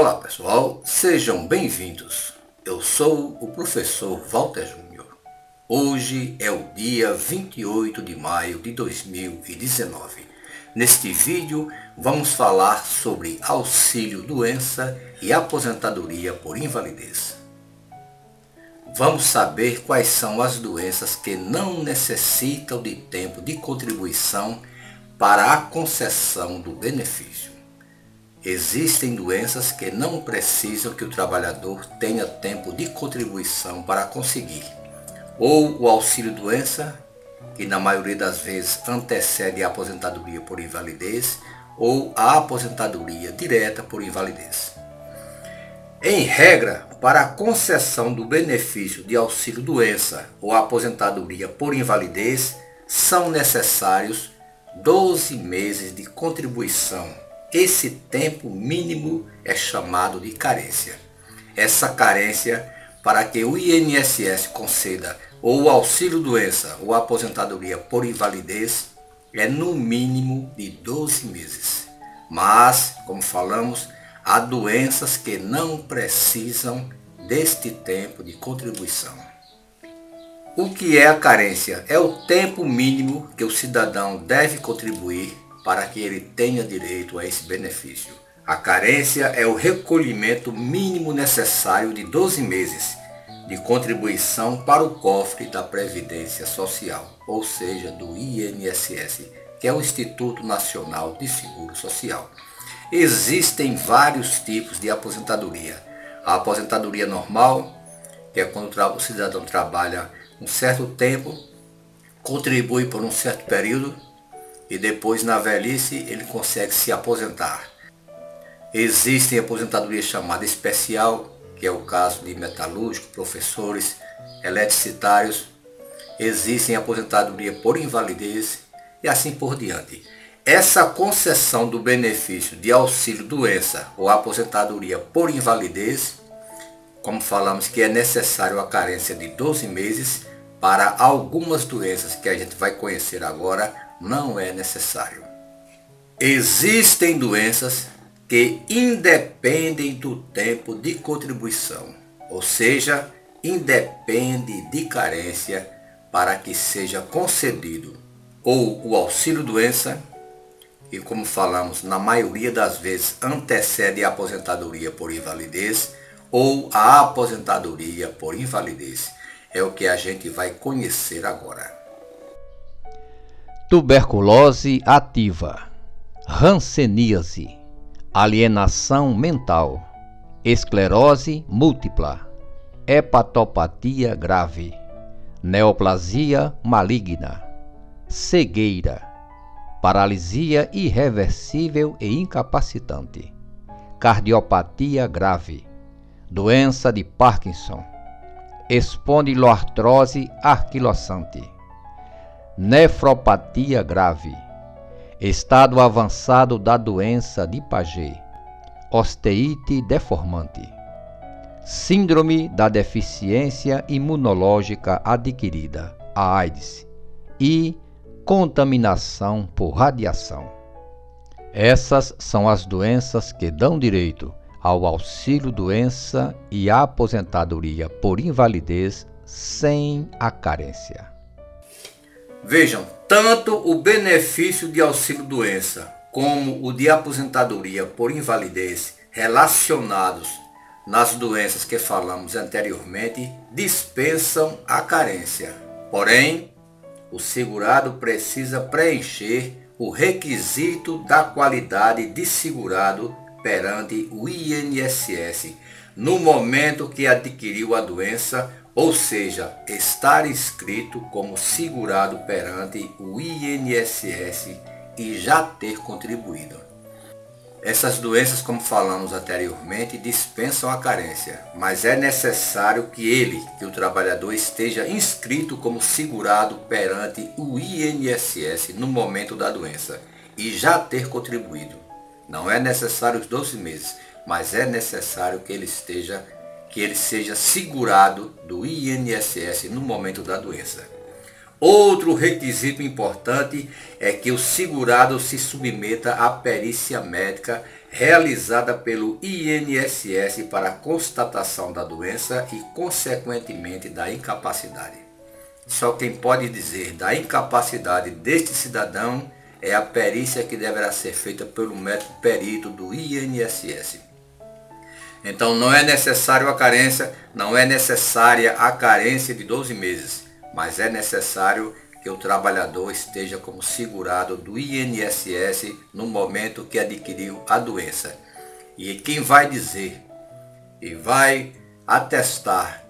Olá pessoal, sejam bem-vindos. Eu sou o professor Walter Júnior. Hoje é o dia 28 de maio de 2019. Neste vídeo vamos falar sobre auxílio-doença e aposentadoria por invalidez. Vamos saber quais são as doenças que não necessitam de tempo de contribuição para a concessão do benefício. Existem doenças que não precisam que o trabalhador tenha tempo de contribuição para conseguir, ou o auxílio-doença, que na maioria das vezes antecede a aposentadoria por invalidez, ou a aposentadoria direta por invalidez. Em regra, para a concessão do benefício de auxílio-doença ou aposentadoria por invalidez, são necessários 12 meses de contribuição. Esse tempo mínimo é chamado de carência. Essa carência, para que o INSS conceda ou o auxílio-doença ou aposentadoria por invalidez, é no mínimo de 12 meses. Mas, como falamos, há doenças que não precisam deste tempo de contribuição. O que é a carência? É o tempo mínimo que o cidadão deve contribuir para que ele tenha direito a esse benefício. A carência é o recolhimento mínimo necessário de 12 meses de contribuição para o cofre da Previdência Social, ou seja, do INSS, que é o Instituto Nacional de Seguro Social. Existem vários tipos de aposentadoria. A aposentadoria normal, que é quando o cidadão trabalha um certo tempo, contribui por um certo período, e depois na velhice ele consegue se aposentar. Existem aposentadorias chamadas especial, que é o caso de metalúrgicos, professores, eletricitários. Existem aposentadoria por invalidez e assim por diante. Essa concessão do benefício de auxílio-doença ou aposentadoria por invalidez, como falamos que é necessário a carência de 12 meses, para algumas doenças que a gente vai conhecer agora, não é necessário. Existem doenças que independem do tempo de contribuição, ou seja, independe de carência para que seja concedido ou o auxílio-doença, que como falamos, na maioria das vezes antecede a aposentadoria por invalidez, ou a aposentadoria por invalidez. É o que a gente vai conhecer agora. Tuberculose ativa, hanseníase, alienação mental, esclerose múltipla, hepatopatia grave, neoplasia maligna, cegueira, paralisia irreversível e incapacitante, cardiopatia grave, doença de Parkinson, espondiloartrose anquilosante, nefropatia grave, estado avançado da doença de Paget, osteite deformante, síndrome da deficiência imunológica adquirida, a AIDS, e contaminação por radiação. Essas são as doenças que dão direito ao auxílio-doença e à aposentadoria por invalidez sem a carência. Vejam, tanto o benefício de auxílio-doença como o de aposentadoria por invalidez relacionados nas doenças que falamos anteriormente dispensam a carência. Porém, o segurado precisa preencher o requisito da qualidade de segurado perante o INSS no momento que adquiriu a doença, ou seja, estar inscrito como segurado perante o INSS e já ter contribuído. Essas doenças, como falamos anteriormente, dispensam a carência, mas é necessário que o trabalhador esteja inscrito como segurado perante o INSS no momento da doença e já ter contribuído. Não é necessário os 12 meses, mas é necessário que ele seja segurado do INSS no momento da doença. Outro requisito importante é que o segurado se submeta à perícia médica realizada pelo INSS para constatação da doença e, consequentemente, da incapacidade. Só quem pode dizer da incapacidade deste cidadão é a perícia que deverá ser feita pelo médico perito do INSS. Então não é necessário a carência, não é necessária a carência de 12 meses, mas é necessário que o trabalhador esteja como segurado do INSS no momento que adquiriu a doença. E quem vai dizer e vai atestar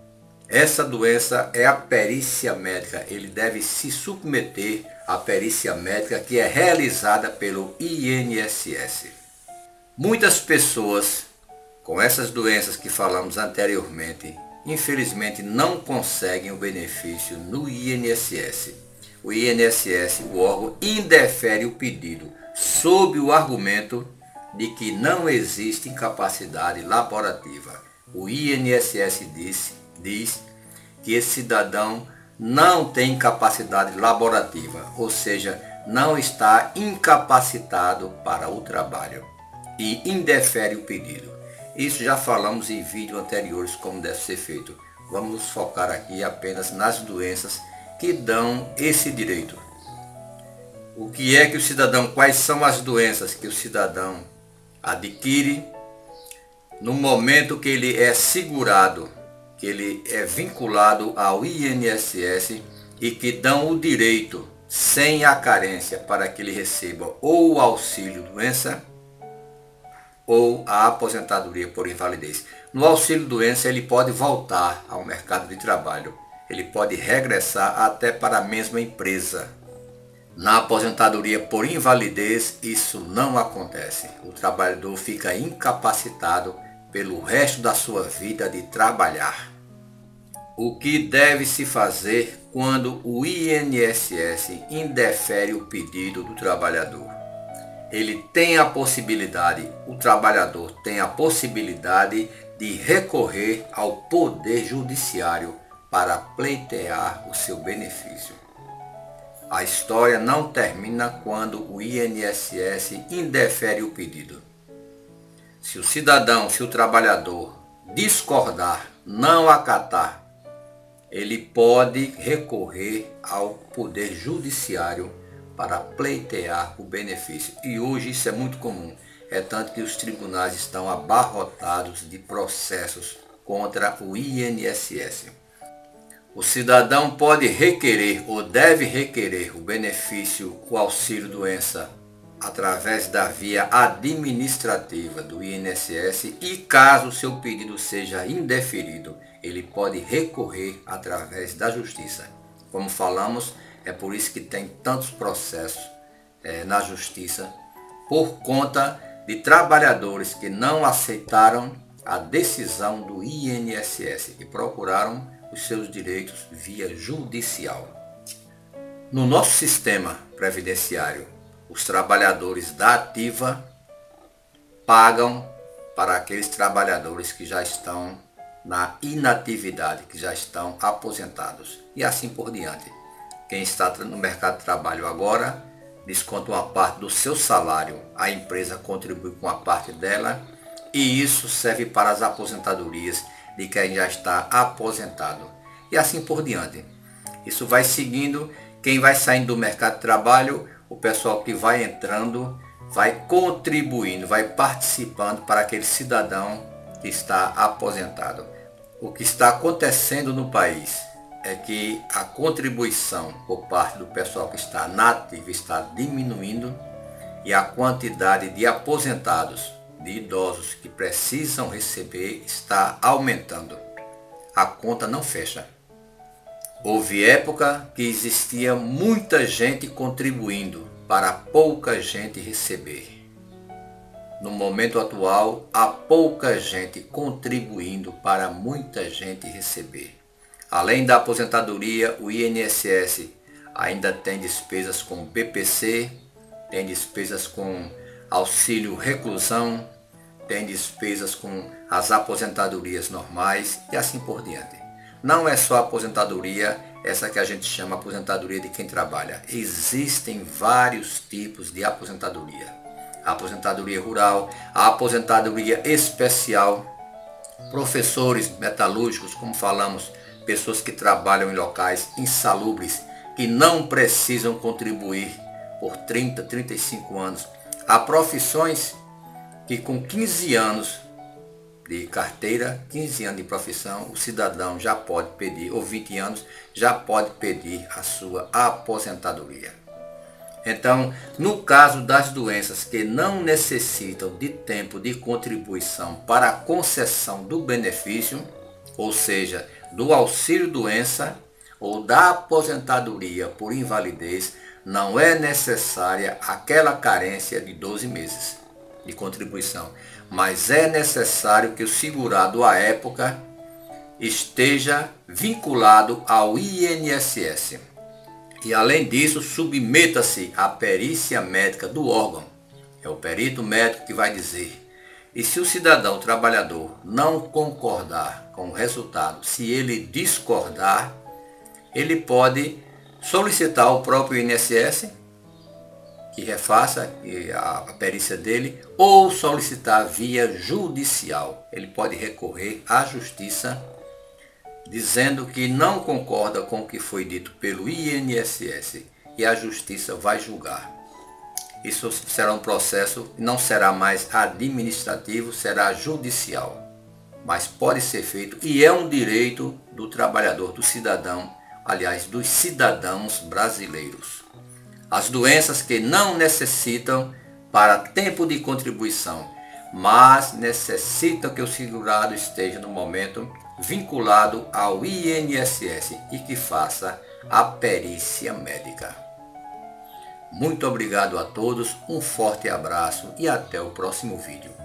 essa doença é a perícia médica. Ele deve se submeter à perícia médica que é realizada pelo INSS. Muitas pessoas com essas doenças que falamos anteriormente, infelizmente não conseguem o benefício no INSS. O INSS, o órgão, indefere o pedido sob o argumento de que não existe incapacidade laborativa. O INSS diz que esse cidadão não tem incapacidade laborativa, ou seja, não está incapacitado para o trabalho e indefere o pedido. Isso já falamos em vídeos anteriores como deve ser feito. Vamos nos focar aqui apenas nas doenças que dão esse direito. O que é que o cidadão, quais são as doenças que o cidadão adquire no momento que ele é segurado, que ele é vinculado ao INSS e que dão o direito sem a carência para que ele receba ou o auxílio doença ou a aposentadoria por invalidez. No auxílio doença ele pode voltar ao mercado de trabalho, ele pode regressar até para a mesma empresa. Na aposentadoria por invalidez isso não acontece, o trabalhador fica incapacitado pelo resto da sua vida de trabalhar. O que deve se fazer quando o INSS indefere o pedido do trabalhador? Ele tem a possibilidade, o trabalhador tem a possibilidade de recorrer ao Poder Judiciário para pleitear o seu benefício. A história não termina quando o INSS indefere o pedido. Se o cidadão, se o trabalhador discordar, não acatar, ele pode recorrer ao Poder Judiciário para pleitear o benefício. E hoje isso é muito comum. É tanto que os tribunais estão abarrotados de processos contra o INSS. O cidadão pode requerer ou deve requerer o benefício, o auxílio doença, através da via administrativa do INSS e caso o seu pedido seja indeferido, ele pode recorrer através da justiça. Como falamos, é por isso que tem tantos processos na justiça, por conta de trabalhadores que não aceitaram a decisão do INSS e procuraram os seus direitos via judicial. No nosso sistema previdenciário, os trabalhadores da ativa pagam para aqueles trabalhadores que já estão na inatividade, que já estão aposentados e assim por diante. Quem está no mercado de trabalho agora desconta uma parte do seu salário, a empresa contribui com a parte dela e isso serve para as aposentadorias de quem já está aposentado e assim por diante. Isso vai seguindo, quem vai saindo do mercado de trabalho, o pessoal que vai entrando, vai contribuindo, vai participando para aquele cidadão que está aposentado. O que está acontecendo no país é que a contribuição por parte do pessoal que está na ativa está diminuindo e a quantidade de aposentados, de idosos que precisam receber está aumentando. A conta não fecha. Houve época que existia muita gente contribuindo para pouca gente receber. No momento atual, há pouca gente contribuindo para muita gente receber. Além da aposentadoria, o INSS ainda tem despesas com BPC, tem despesas com auxílio reclusão, tem despesas com as aposentadorias normais e assim por diante. Não é só a aposentadoria, essa que a gente chama aposentadoria de quem trabalha. Existem vários tipos de aposentadoria. a aposentadoria rural, a aposentadoria especial, professores metalúrgicos, como falamos, pessoas que trabalham em locais insalubres, que não precisam contribuir por 30, 35 anos. Há profissões que com 15 anos de carteira, 15 anos de profissão, o cidadão já pode pedir, ou 20 anos, já pode pedir a sua aposentadoria. Então, no caso das doenças que não necessitam de tempo de contribuição para a concessão do benefício, ou seja, do auxílio-doença ou da aposentadoria por invalidez, não é necessária aquela carência de 12 meses de contribuição, mas é necessário que o segurado à época esteja vinculado ao INSS. E além disso, submeta-se à perícia médica do órgão. É o perito médico que vai dizer. E se o cidadão trabalhador não concordar com o resultado, se ele discordar, ele pode solicitar ao próprio INSS que refaça a perícia dele, ou solicitar via judicial. Ele pode recorrer à justiça dizendo que não concorda com o que foi dito pelo INSS e a justiça vai julgar. Isso será um processo, não será mais administrativo, será judicial. Mas pode ser feito e é um direito do trabalhador, do cidadão, aliás, dos cidadãos brasileiros. As doenças que não necessitam para tempo de contribuição, mas necessitam que o segurado esteja no momento vinculado ao INSS e que faça a perícia médica. Muito obrigado a todos, um forte abraço e até o próximo vídeo.